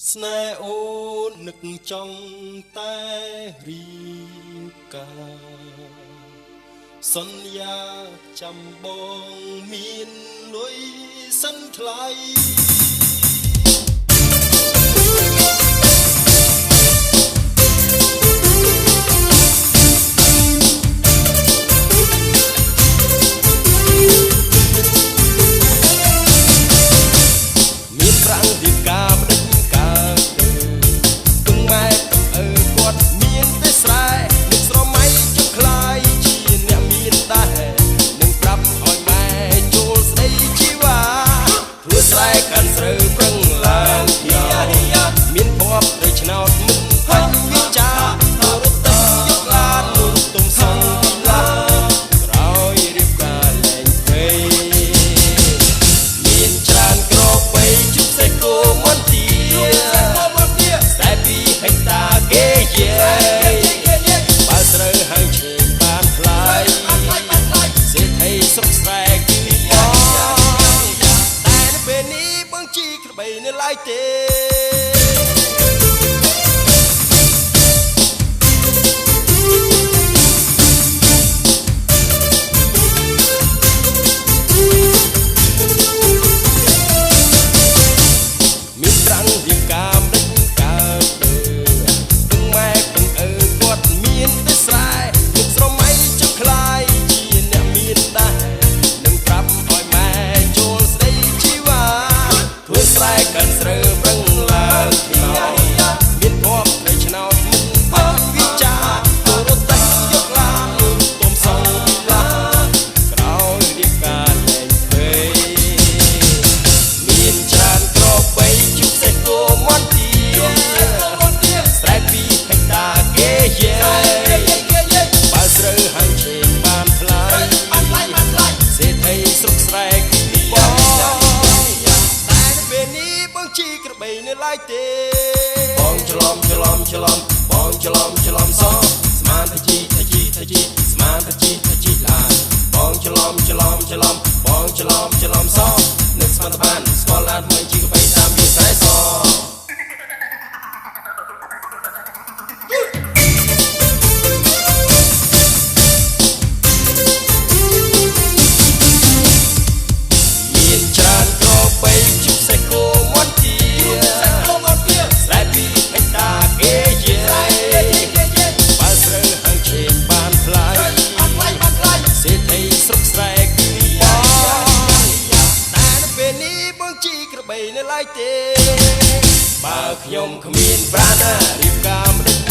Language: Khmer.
ស្នេហ៍អូននឹកចង់តែរីកាសន្យាចាំបងមានលុយសិនថ្លៃមានប្រាំងរៀបការបដិការទឹងម៉ែគាត់មានទេស្រែនឹកស្រមៃចង់ខ្លាយជាអ្នកមានដែរនឹងប្រាប់ឲ្យម៉ែចូលស្ដីជីវ៉ាធ្វើស្រែកាន់ស្រូវប្រឹងឡើងមានភ័ព្វទៅឆ្នោតមិនបាញ់វាចារត់ទៅយកឡាននោះទុំសងពីឡាក្រោយរៀបការលែងពេមានច្រើនក្របីជុំសេគោមន្ទីតែពីហិចតាគេយាយបើស្រូវហាងឈើបានថ្លៃសេដ្ឋីស្រុកស្រែគឺបងតែនៅពេលនេះបងជីក្របីនៅឡើយទេមានប្រាំងរៀបការមិនកើតទឹងម៉ែគាត់មានទេស្រែនឹកស្រមៃចង់ខ្លាយជាអ្នកមានដែរនឹងប្រាប់ឲ្យម៉ែចូលស្ដីជីវ៉ាធ្វើស្រែកាន់ស្រូវប្រឹងឡើងមានភ័ព្វនៅឆ្នោតមិនបាច់វាចារត់តែយកឡាននោះទុំសងពីឡាក្រោយរៀបការលែងពេមានច្រើនក្របីជុំសេគោមន្ទីស្រែពីហិចតាគេយាយបើស្រូវហាងឈើបានថ្លៃសេដ្ឋីស្រុកស្រែគឺបងតែនៅពេលនេះបងជីក្របីនៅឡើយទេបងច្រឡំបងច្រឡំសស្មានថាជីស្មានថាជីឡានបងច្រឡំបងច្រឡំសនឹកស្មានថាបានស្គាល់ឡានមិនជីក្របីតាមវាខ្សែសមានច្រើនក្របីជុំសេគោមន្ទីស្រែពីហិចតាគេយាយបើស្រូវហាងឈើបានថ្លៃសេដ្ឋីស្រុកស្រែគឺបងតែនៅពេលនេះបងជីក្របីនៅឡើយទេបើខ្ញុំគ្មានប្រាណារៀបការមិន